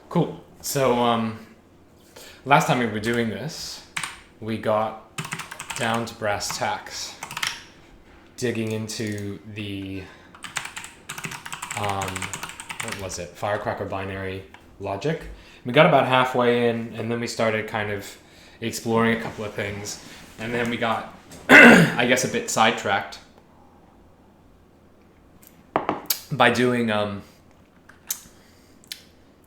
Cool. So last time we were doing this, we got down to brass tacks, digging into the what was it? Firecracker binary logic. We got about halfway in, and then we started kind of exploring a couple of things, and then we got, I guess, a bit sidetracked by doing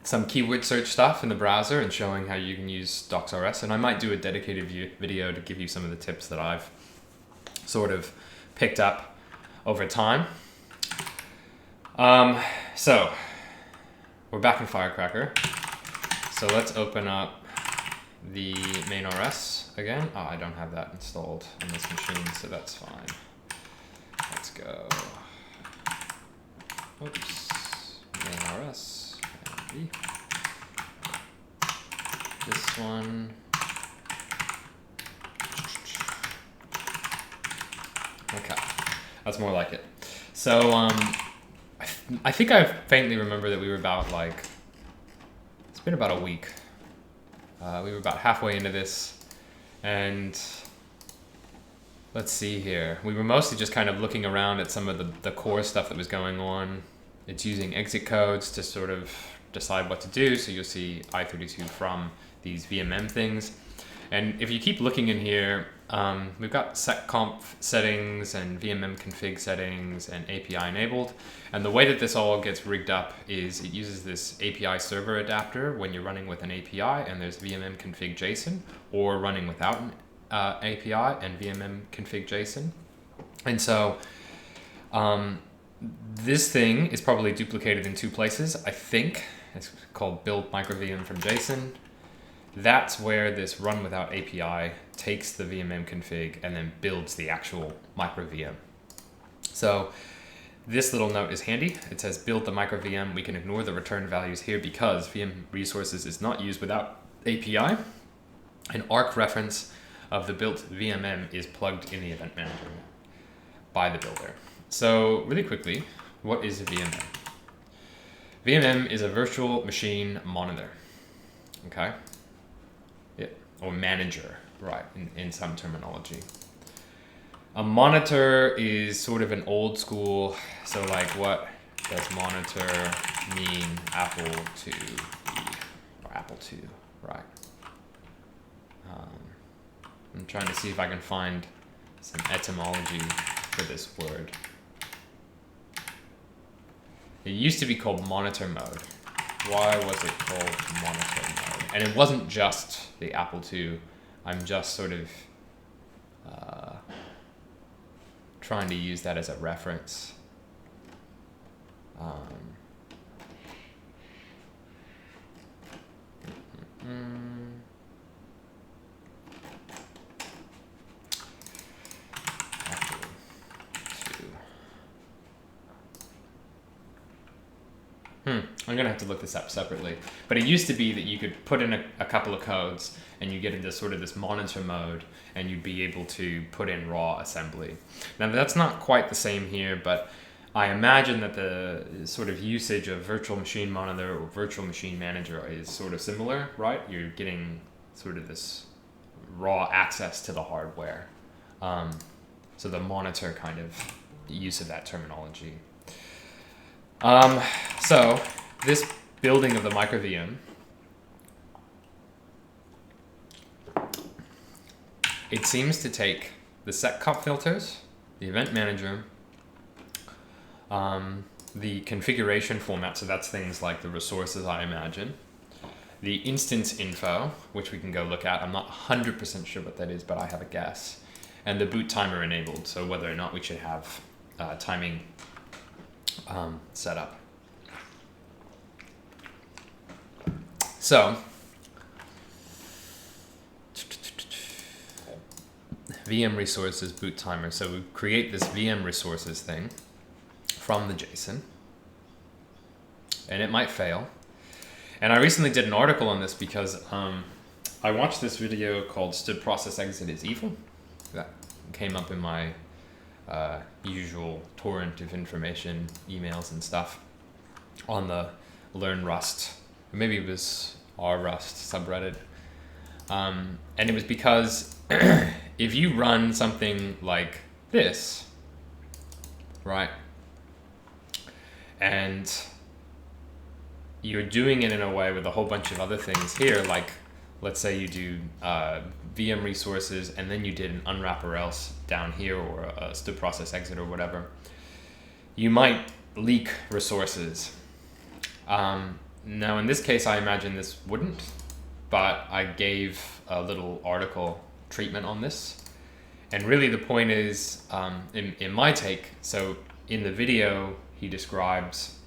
some keyword search stuff in the browser and showing how you can use docsrs. And I might do a dedicated video to give you some of the tips that I've sort of picked up over time. So we're back in Firecracker. So let's open up the main RS again. Oh, I don't have that installed on this machine, so that's fine. Let's go. Oops. Main RS. And this one. Okay, that's more like it. So I think I faintly remember that we were about it's been about a week. We were about halfway into this, and let's see here. We were mostly just kind of looking around at some of the core stuff that was going on. It's using exit codes to sort of decide what to do. So you'll see I32 from these VMM things. And if you keep looking in here, we've got setconf settings and VMM config settings and API enabled. And the way that this all gets rigged up is it uses this API server adapter when you're running with an API and there's VMM config JSON, or running without an API and VMM config JSON. And so this thing is probably duplicated in two places. I think it's called build microvm from JSON. That's where this run without API takes the VMM config and then builds the actual microvm. So this little note is handy. It says build the microvm. We can ignore the return values here because VM resources is not used without API. An arc reference of the built VMM is plugged in the event manager by the builder. So really quickly, what is a VMM? VMM is a virtual machine monitor. Okay. Or manager, right, in some terminology. A monitor is sort of an old school, so like what does monitor mean? Apple II, or Apple II, right. I'm trying to see if I can find some etymology for this word. It used to be called monitor mode. Why was it called monitor mode? And it wasn't just the Apple II. I'm just sort of trying to use that as a reference. I'm gonna have to look this up separately, but it used to be that you could put in a couple of codes and you get into sort of this monitor mode and you'd be able to put in raw assembly. Now that's not quite the same here, but I imagine that the sort of usage of virtual machine monitor or virtual machine manager is sort of similar, right? You're getting sort of this raw access to the hardware. So the monitor kind of use of that terminology. So this building of the microvm, it seems to take the setconf filters, the event manager, the configuration format, so that's things like the resources, I imagine, the instance info, which we can go look at. I'm not 100% sure what that is, but I have a guess, and the boot timer enabled, so whether or not we should have timing set up. So VM resources boot timer. So we create this VM resources thing from the JSON, and it might fail. And I recently did an article on this because I watched this video called "Std Process Exit is Evil." That came up in my usual torrent of information, emails and stuff, on the Learn Rust maybe it was rust subreddit. And it was because if you run something like this, right, and you're doing it in a way with a whole bunch of other things here, like let's say you do VM resources and then you did an unwrap or else down here, or a stub process exit or whatever, you might leak resources. Now in this case, I imagine this wouldn't, but I gave a little article treatment on this. And really the point is, in my take, so in the video, he describes,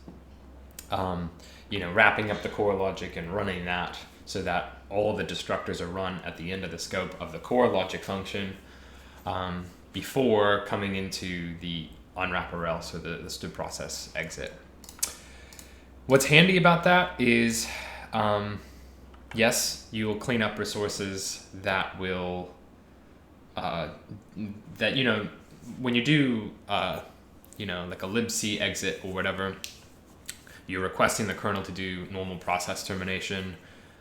wrapping up the core logic and running that so that all the destructors are run at the end of the scope of the core logic function, before coming into the unwrap or else, or the stub process exit. What's handy about that is, yes, you will clean up resources that will, when you do, like a libc exit or whatever, you're requesting the kernel to do normal process termination,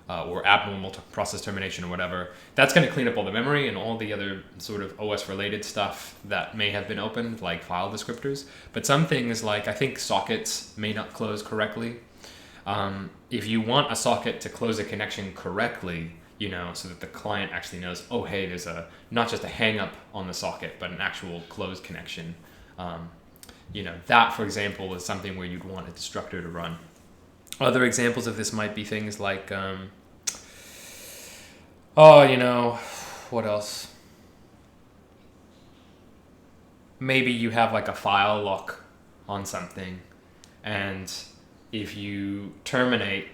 or abnormal process termination or whatever. That's going to clean up all the memory and all the other sort of OS related stuff that may have been opened, like file descriptors. But some things, like I think sockets may not close correctly. If you want a socket to close a connection correctly, so that the client actually knows, oh, hey, there's not just a hang up on the socket, but an actual closed connection. That, for example, is something where you'd want a destructor to run. Other examples of this might be things like, what else? Maybe you have like a file lock on something, and if you terminate,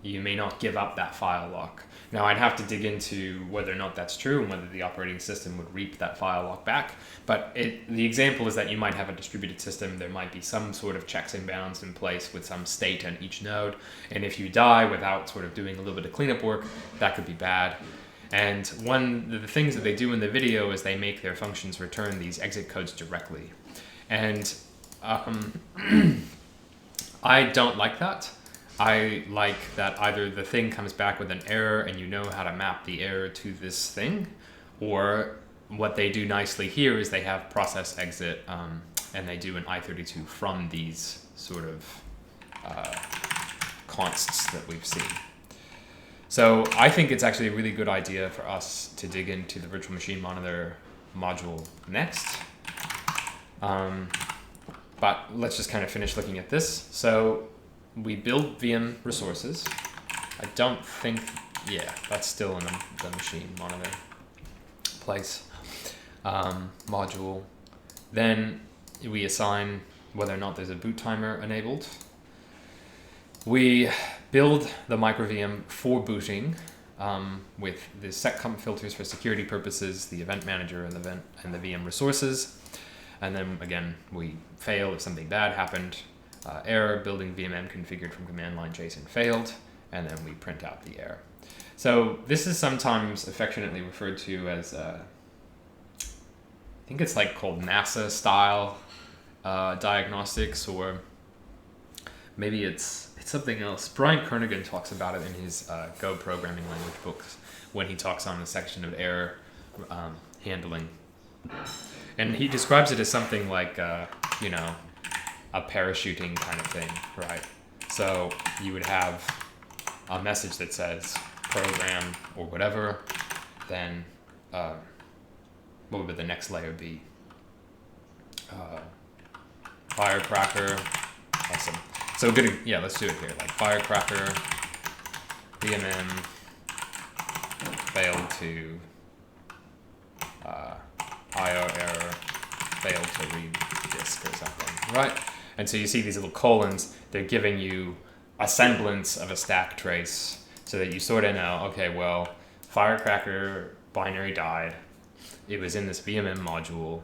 you may not give up that file lock. Now, I'd have to dig into whether or not that's true and whether the operating system would reap that file lock back. But the example is that you might have a distributed system. There might be some sort of checks and balances in place with some state on each node. And if you die without sort of doing a little bit of cleanup work, that could be bad. And one of the things that they do in the video is they make their functions return these exit codes directly. And I don't like that. I like that either the thing comes back with an error and you know how to map the error to this thing, or what they do nicely here is they have process exit, and they do an I32 from these sort of consts that we've seen. So I think it's actually a really good idea for us to dig into the virtual machine monitor module next. But let's just kind of finish looking at this. So we build VM resources. I don't think, yeah, that's still in the machine monitor place module. Then we assign whether or not there's a boot timer enabled. We build the microvm for booting with the seccomp filters for security purposes, the event manager and the VM resources. And then again, we fail if something bad happened. Error, building VMM configured from command line JSON failed, and then we print out the error. So this is sometimes affectionately referred to as, I think it's like called NASA style diagnostics, or maybe it's something else. Brian Kernighan talks about it in his Go programming language books when he talks on the section of error handling. And he describes it as something like, a parachuting kind of thing, right? So you would have a message that says program or whatever, then what would the next layer be? Firecracker, awesome. So good, yeah, let's do it here. Like Firecracker, VMM, failed to, IO error, failed to read disk or something, right? And so you see these little colons, they're giving you a semblance of a stack trace so that you sort of know, okay, well, Firecracker binary died. It was in this VMM module.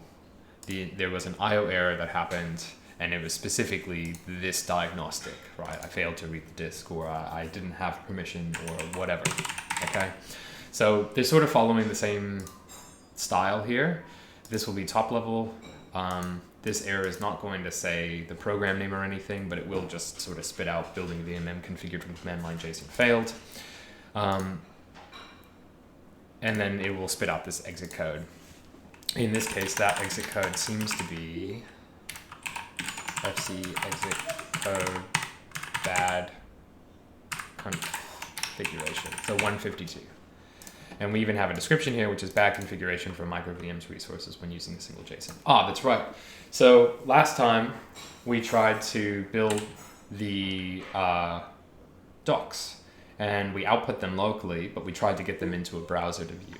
There was an IO error that happened, and it was specifically this diagnostic, right? I failed to read the disk, or I didn't have permission, or whatever, okay? So they're sort of following the same style here. This will be top level. this error is not going to say the program name or anything, but it will just sort of spit out building VMM configured from command line JSON failed. And then it will spit out this exit code. In this case, that exit code seems to be fc exit code bad configuration, so 152. And we even have a description here, which is bad configuration for microvm's resources when using a single JSON. Ah, that's right. So last time we tried to build the docs, and we output them locally, but we tried to get them into a browser to view.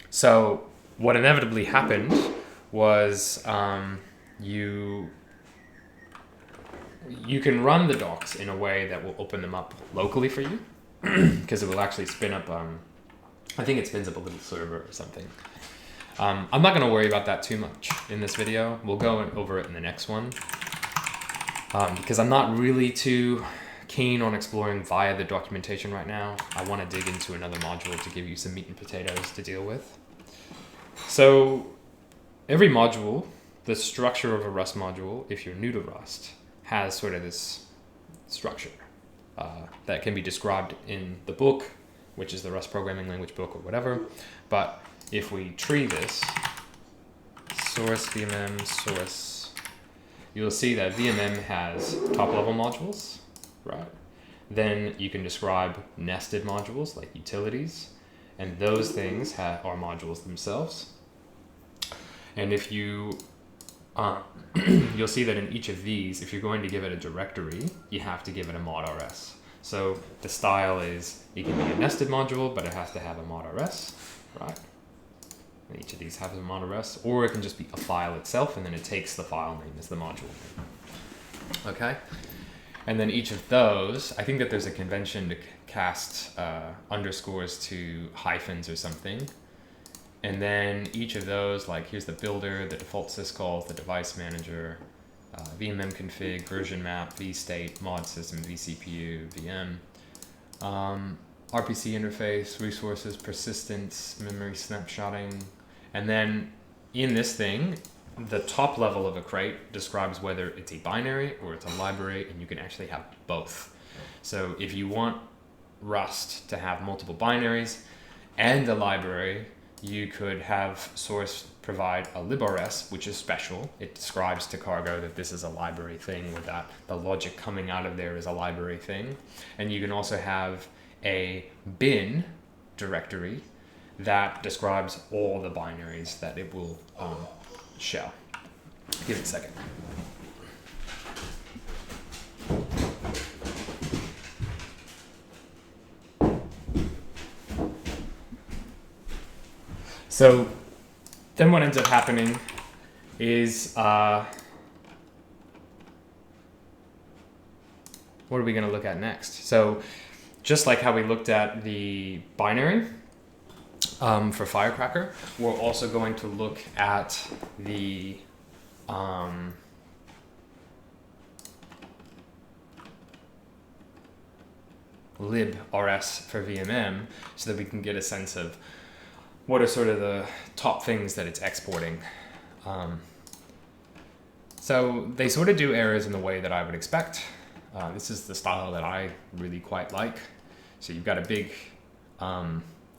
So what inevitably happened was you can run the docs in a way that will open them up locally for you, because it will actually spin up, I think it spins up a little server or something. I'm not going to worry about that too much in this video. We'll go over it in the next one, because I'm not really too keen on exploring via the documentation right now. I want to dig into another module to give you some meat and potatoes to deal with. So every module, the structure of a Rust module, if you're new to Rust, has sort of this structure that can be described in the book, which is the Rust programming language book or whatever. But if we tree this, source VMM source, you'll see that VMM has top level modules, right? Then you can describe nested modules like utilities, and those things are modules themselves. And if you you'll see that in each of these, if you're going to give it a directory, you have to give it a mod rs. So the style is, it can be a nested module, but it has to have a mod rs, right? And each of these has a mod rs, or it can just be a file itself, and then it takes the file name as the module name. Okay? And then each of those, I think that there's a convention to cast underscores to hyphens or something. And then each of those, like here's the builder, the default syscalls, the device manager, VMM config, version map, vstate, mod system, vCPU, VM, RPC interface, resources, persistence, memory snapshotting. And then in this thing, the top level of a crate describes whether it's a binary or it's a library, and you can actually have both. So if you want Rust to have multiple binaries and a library, you could have source provide a librs, which is special. It describes to cargo that this is a library thing, or that the logic coming out of there is a library thing. And you can also have a bin directory that describes all the binaries that it will show. Give it a second. So then what ends up happening is, what are we going to look at next? So just like how we looked at the binary for Firecracker, we're also going to look at the librs for VMM, so that we can get a sense of what are sort of the top things that it's exporting. So they sort of do errors in the way that I would expect. This is the style that I really quite like. So you've got a big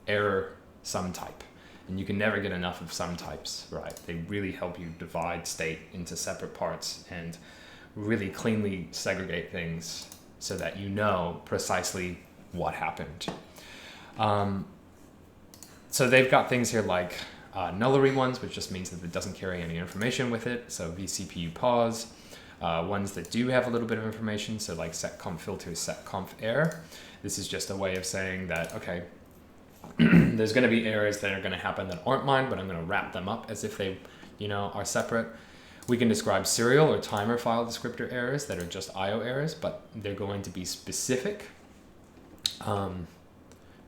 error sum type, and you can never get enough of sum types, right? They really help you divide state into separate parts and really cleanly segregate things so that you know precisely what happened. So they've got things here like nullary ones, which just means that it doesn't carry any information with it. So vCPU pause. Ones that do have a little bit of information, so like setconf filter, setconf error. This is just a way of saying that, okay, there's going to be errors that are going to happen that aren't mine, but I'm going to wrap them up as if they, are separate. We can describe serial or timer file descriptor errors that are just IO errors, but they're going to be specific,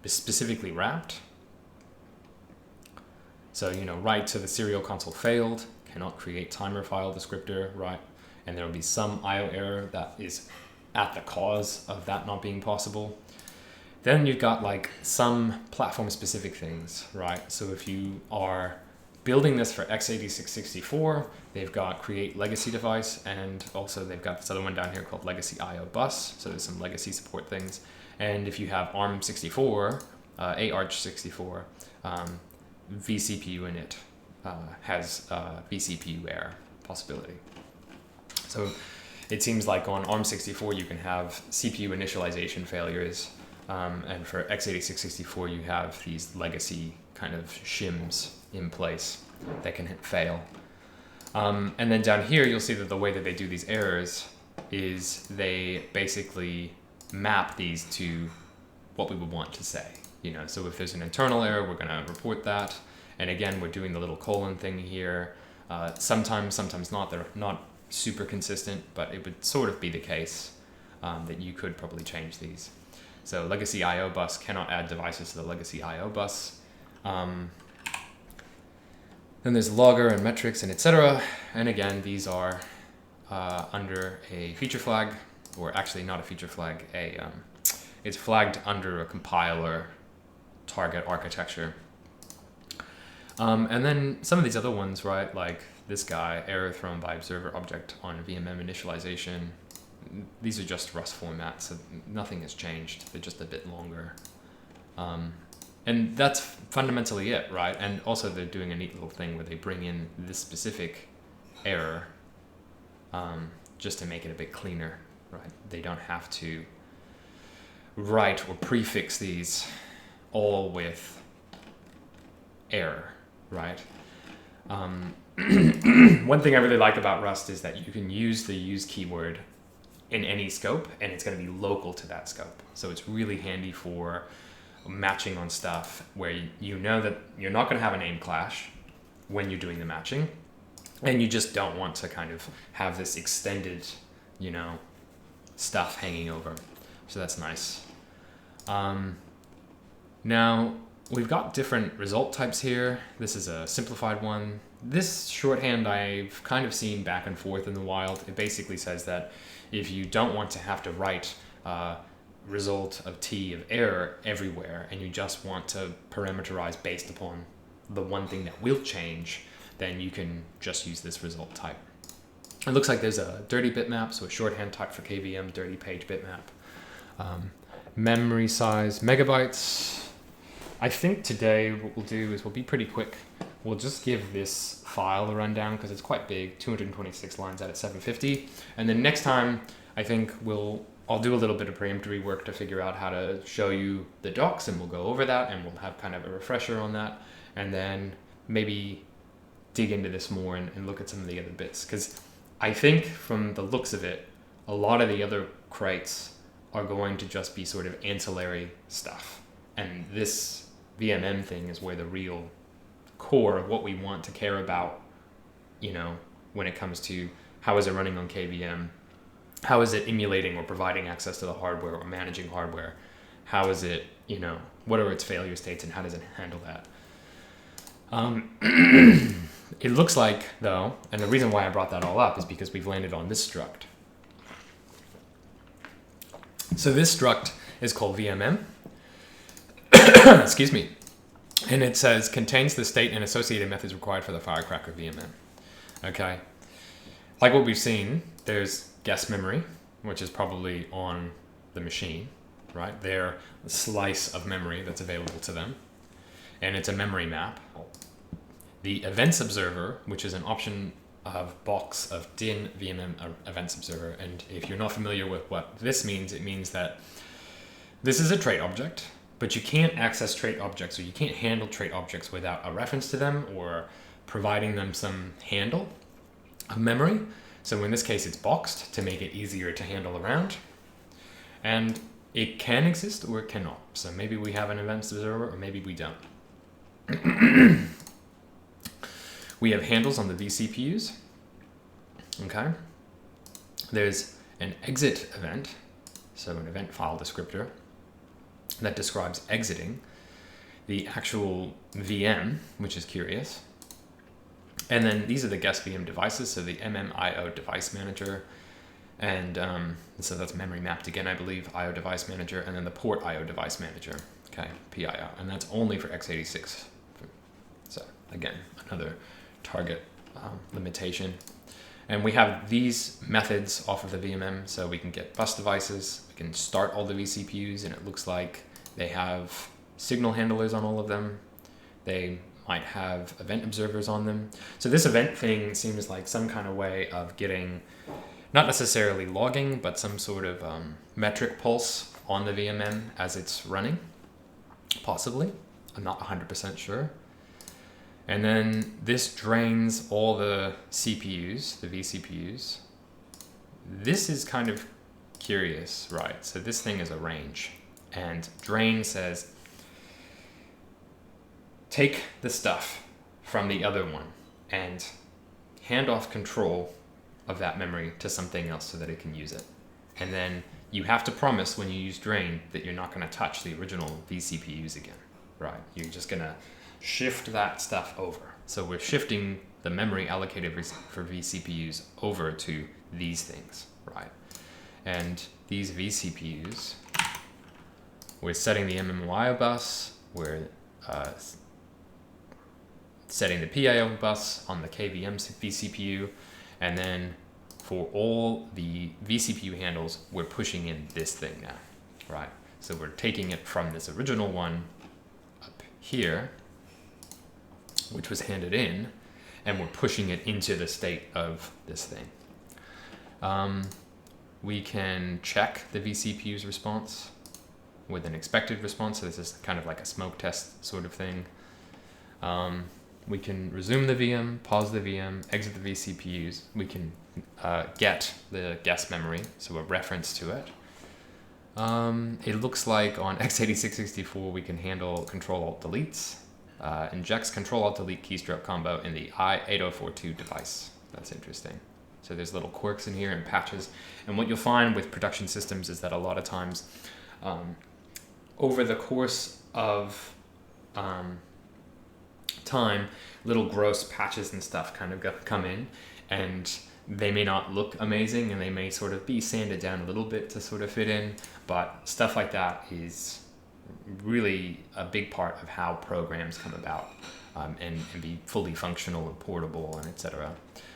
specifically wrapped. So, write to the serial console failed, cannot create timer file descriptor, right? And there will be some IO error that is at the cause of that not being possible. Then you've got like some platform specific things, right? So if you are building this for x86-64, they've got create legacy device, and also they've got this other one down here called legacy IO bus. So there's some legacy support things. And if you have ARM64, AArch64, vCPU init has vCPU error possibility. So it seems like on ARM64 you can have CPU initialization failures, and for x86-64 you have these legacy kind of shims in place that can fail. And then down here you'll see that the way that they do these errors is they basically map these to what we would want to say. You know, so if there's an internal error, we're going to report that. And again, we're doing the little colon thing here. Sometimes not. They're not super consistent, but it would sort of be the case that you could probably change these. So legacy IO bus cannot add devices to the legacy IO bus. Then there's logger and metrics and etc. And again, these are under a feature flag, or actually not a feature flag. It's flagged under a compiler target architecture. And then some of these other ones, right, like this guy, error thrown by observer object on VMM initialization. These are just Rust formats, so nothing has changed. They're just a bit longer. And that's fundamentally it, right? And also they're doing a neat little thing where they bring in this specific error just to make it a bit cleaner, right? They don't have to write or prefix these all with error, right? One thing I really like about Rust is that you can use the use keyword in any scope, and it's going to be local to that scope. So it's really handy for matching on stuff where you know that you're not going to have a name clash when you're doing the matching, and you just don't want to kind of have this extended, you know, stuff hanging over. So that's nice. Now we've got different result types here. This is a simplified one. This shorthand I've kind of seen back and forth in the wild. It basically says that if you don't want to have to write result of t of error everywhere, and you just want to parameterize based upon the one thing that will change, then you can just use this result type. It looks like there's a dirty bitmap, so a shorthand type for KVM, dirty page bitmap. Memory size, megabytes. I think today what we'll do is we'll be pretty quick. We'll just give this file a rundown because it's quite big, 226 lines out of 750. And then next time, I think I'll do a little bit of preemptory work to figure out how to show you the docs, and we'll go over that, and we'll have kind of a refresher on that, and then maybe dig into this more and look at some of the other bits. Because I think from the looks of it, a lot of the other crates are going to just be sort of ancillary stuff. And this VMM thing is where the real core of what we want to care about, you know, when it comes to how is it running on KVM, how is it emulating or providing access to the hardware or managing hardware, how is it, you know, what are its failure states and how does it handle that. It looks like, though, and the reason why I brought that all up is because we've landed on this struct. So this struct is called VMM. Excuse me. And it says contains the state and associated methods required for the Firecracker VMM. Okay. Like what we've seen, there's guest memory, which is probably on the machine, right? They're a slice of memory that's available to them. And it's a memory map. The events observer, which is an option of box of din VMM events observer. And if you're not familiar with what this means, it means that this is a trait object, but you can't access trait objects, or you can't handle trait objects without a reference to them or providing them some handle of memory. So in this case, it's boxed to make it easier to handle around. And it can exist or it cannot. So maybe we have an events observer or maybe we don't. We have handles on the vCPUs. Okay. There's an exit event, so an event file descriptor that describes exiting the actual VM, which is curious. And then these are the guest VM devices, so the MMIO device manager, and so that's memory mapped again, I believe, IO device manager, and then the port IO device manager, okay, PIO, and that's only for x86. So Again, another target limitation. And we have these methods off of the VMM, so we can get bus devices, we can start all the vCPUs, and it looks like they have signal handlers on all of them. They might have event observers on them. So this event thing seems like some kind of way of getting, not necessarily logging, but some sort of metric pulse on the VMM as it's running, possibly. I'm not 100% sure. And then this drains all the CPUs, the vCPUs. This is kind of curious, right? So this thing is a range, and drain says, take the stuff from the other one and hand off control of that memory to something else so that it can use it. And then you have to promise when you use drain that you're not going to touch the original vCPUs again, right? You're just going to shift that stuff over. So we're shifting the memory allocated for vCPUs over to these things, right? And these vCPUs, we're setting the MMYO bus, we're setting the PIO bus on the KVM vCPU, and then for all the vCPU handles, we're pushing in this thing now, right? So we're taking it from this original one up here, which was handed in, and we're pushing it into the state of this thing. We can check the vCPU's response with an expected response. So this is kind of like a smoke test sort of thing. We can resume the VM, pause the VM, exit the vCPUs. We can get the guest memory, so a reference to it. It looks like on x86-64 we can handle Control-Alt-Deletes. Injects Control-Alt-Delete keystroke combo in the i8042 device. That's interesting. So there's little quirks in here and patches. And what you'll find with production systems is that a lot of times over the course of time, little gross patches and stuff kind of come in, and they may not look amazing and they may sort of be sanded down a little bit to sort of fit in, but stuff like that is really a big part of how programs come about and be fully functional and portable and etc.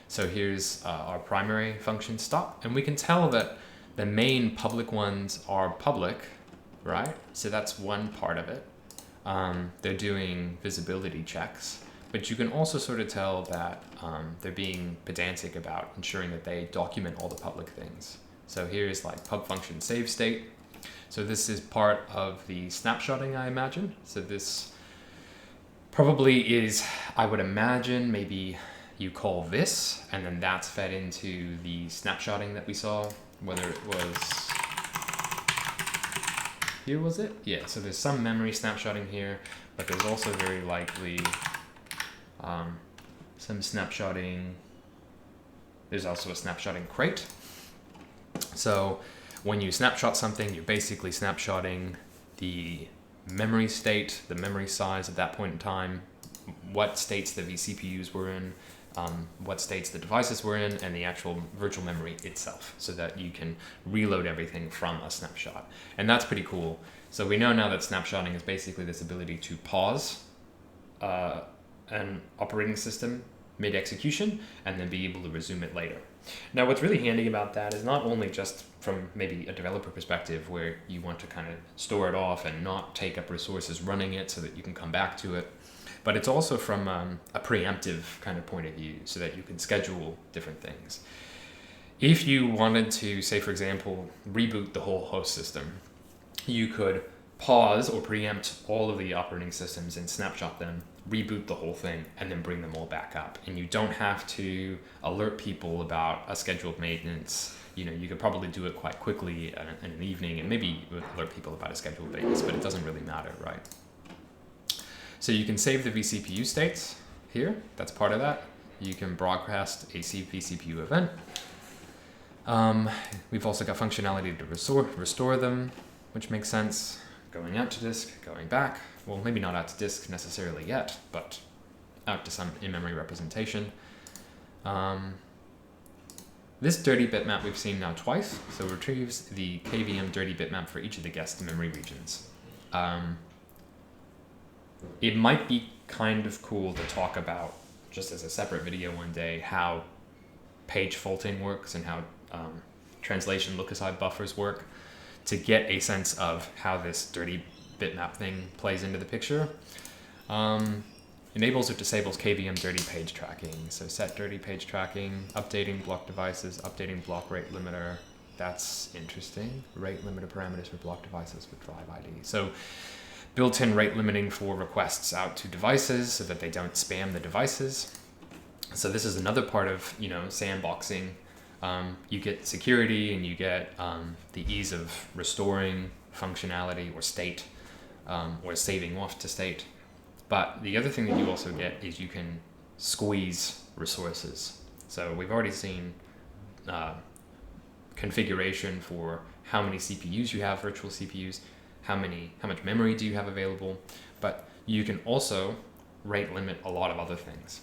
So here's our primary function stop, and we can tell that the main public ones are public, right? So that's one part of it. They're doing visibility checks, but you can also sort of tell that they're being pedantic about ensuring that they document all the public things. So here's like pub function save state. So this is part of the snapshotting, I imagine. So this probably is, I would imagine, maybe you call this, and then that's fed into the snapshotting that we saw, whether it was, here was it? Yeah, so there's some memory snapshotting here, but there's also very likely some snapshotting. There's also a snapshotting crate. So when you snapshot something, you're basically snapshotting the memory state, the memory size at that point in time, what states the vCPUs were in, what states the devices were in, and the actual virtual memory itself, so that you can reload everything from a snapshot. And that's pretty cool. So we know now that snapshotting is basically this ability to pause an operating system mid-execution and then be able to resume it later. Now, what's really handy about that is not only just from maybe a developer perspective where you want to kind of store it off and not take up resources running it so that you can come back to it, but it's also from a preemptive kind of point of view so that you can schedule different things. If you wanted to, say, for example, reboot the whole host system, you could pause or preempt all of the operating systems and snapshot them, reboot the whole thing, and then bring them all back up. And you don't have to alert people about a scheduled maintenance. You know, you could probably do it quite quickly in an evening, and maybe alert people about a scheduled maintenance, but it doesn't really matter, right? So you can save the vCPU states here. That's part of that. You can broadcast a vCPU event. We've also got functionality to restore them, which makes sense. Going out to disk, going back. Well, maybe not out to disk necessarily yet, but out to some in-memory representation. This dirty bitmap we've seen now twice, so it retrieves the KVM dirty bitmap for each of the guest memory regions. it might be kind of cool to talk about, just as a separate video one day, how page faulting works and how translation look-aside buffers work, to get a sense of how this dirty bitmap thing plays into the picture. Enables or disables KVM dirty page tracking. So set dirty page tracking, updating block devices, updating block rate limiter. That's interesting. Rate limiter parameters for block devices with drive ID. So built-in rate limiting for requests out to devices so that they don't spam the devices. So this is another part of, sandboxing. You get security and you get the ease of restoring functionality or state, or saving off to state. But the other thing that you also get is you can squeeze resources. So we've already seen configuration for how many CPUs you have, virtual CPUs, how much memory do you have available, but you can also rate limit a lot of other things.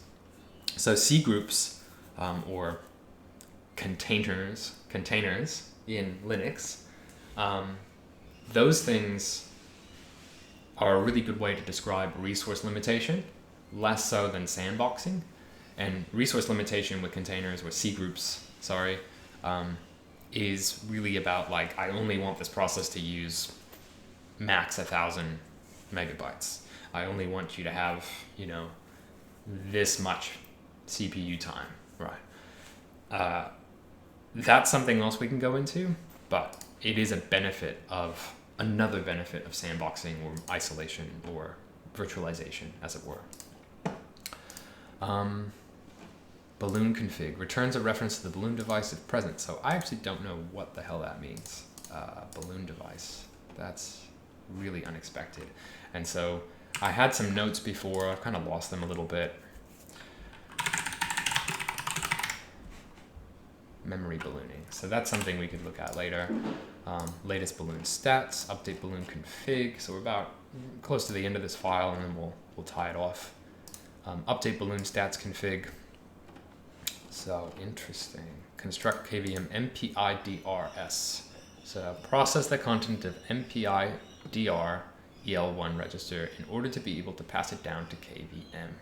So C groups, or containers in Linux, those things are a really good way to describe resource limitation, less so than sandboxing. And resource limitation with containers, or C groups, is really about, like, I only want this process to use max 1,000 megabytes. I only want you to have, this much CPU time, right? That's something else we can go into, but it is another benefit of sandboxing or isolation or virtualization, as it were. Balloon config returns a reference to the balloon device if present. So I actually don't know what the hell that means. Balloon device. That's really unexpected. And so I had some notes before. I've kind of lost them a little bit. Memory ballooning. So that's something we could look at later. Latest balloon stats, update balloon config. So we're about close to the end of this file, and then we'll tie it off. Update balloon stats config. So interesting. Construct KVM MPI-DRS. So process the content of MPI-DR EL1 register in order to be able to pass it down to KVM.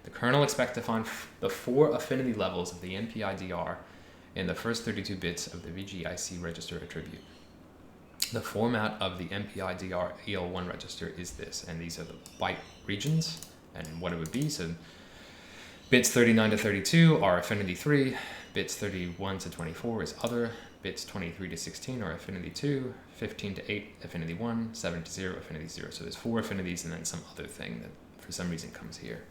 The kernel expects to find the 4 affinity levels of the MPI-DR in the first 32 bits of the VGIC register attribute. The format of the MPI-DR EL1 register is this, and these are the byte regions and what it would be. So bits 39 to 32 are affinity 3, bits 31 to 24 is other, bits 23 to 16 are affinity 2, 15 to 8 affinity 1, 7 to 0 affinity 0. So there's 4 affinities and then some other thing that for some reason comes here.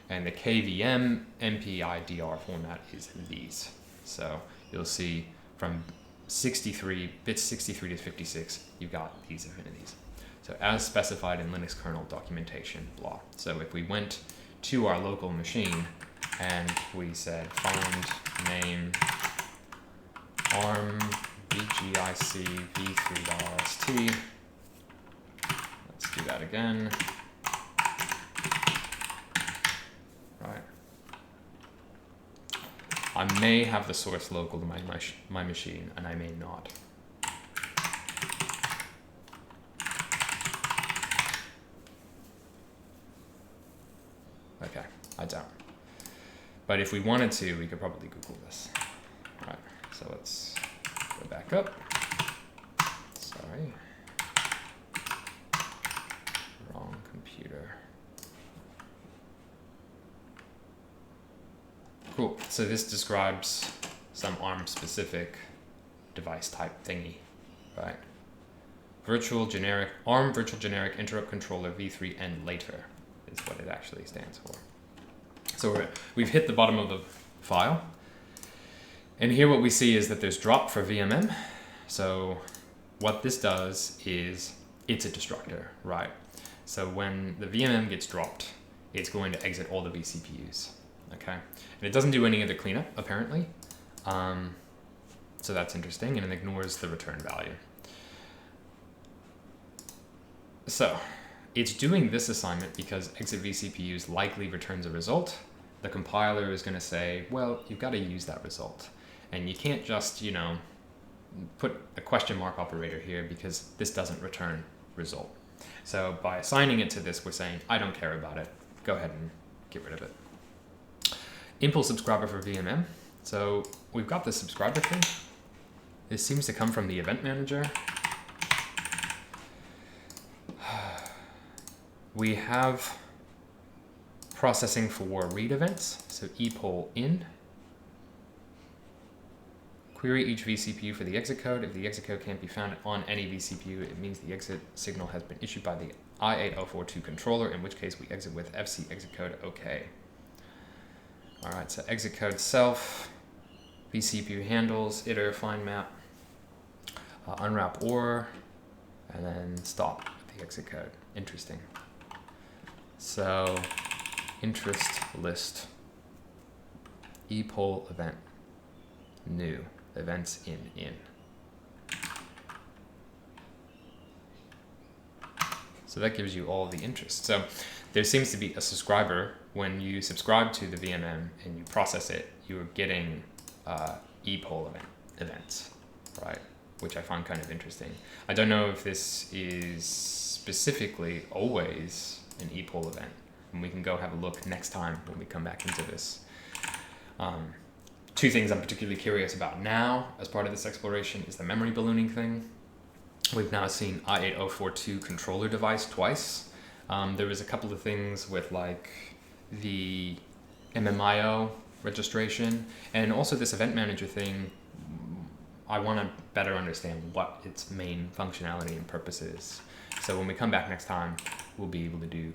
And the KVM MPI-DR format is these. So you'll see from bits 63 to 56, you've got these affinities. So as specified in Linux kernel documentation, blah. So if we went to our local machine and we said find name arm vgic v3.st, let's do that again. Right. I may have the source local to my machine, and I may not. Okay, I don't. But if we wanted to, we could probably Google this. All right, so let's go back up. Sorry. Wrong computer. Cool, so this describes some ARM-specific device type thingy, right? ARM virtual generic interrupt controller v3 and later is what it actually stands for. So we've hit the bottom of the file, and here what we see is that there's drop for VMM. So what this does is it's a destructor, right? So when the VMM gets dropped, it's going to exit all the vCPUs. Okay, and it doesn't do any other cleanup apparently, so that's interesting, and it ignores the return value. So it's doing this assignment because exit vCPUs likely returns a result. The compiler is going to say, well, you've got to use that result, and you can't just put a question mark operator here because this doesn't return result, So by assigning it to this, we're saying, I don't care about it. Go ahead and get rid of it. Impulse subscriber for VMM. So we've got the subscriber thing. This seems to come from the event manager. We have processing for read events. So epoll in. Query each vCPU for the exit code. If the exit code can't be found on any vCPU, it means the exit signal has been issued by the i8042 controller, in which case we exit with fc exit code OK. All right, so exit code self, vCPU handles, iter, find map, unwrap or, and then stop the exit code. Interesting. So interest list, epoll event, new. Events in. So that gives you all the interest. So there seems to be a subscriber. When you subscribe to the VMM and you process it, you're getting epoll events, right? Which I find kind of interesting. I don't know if this is specifically always an epoll event, and we can go have a look next time when we come back into this. Two things I'm particularly curious about now as part of this exploration is the memory ballooning thing. We've now seen i8042 controller device twice. There was a couple of things with like the MMIO registration and also this event manager thing. I want to better understand what its main functionality and purpose is. So when we come back next time, we'll be able to do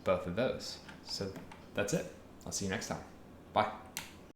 both of those. So that's it. I'll see you next time. Bye.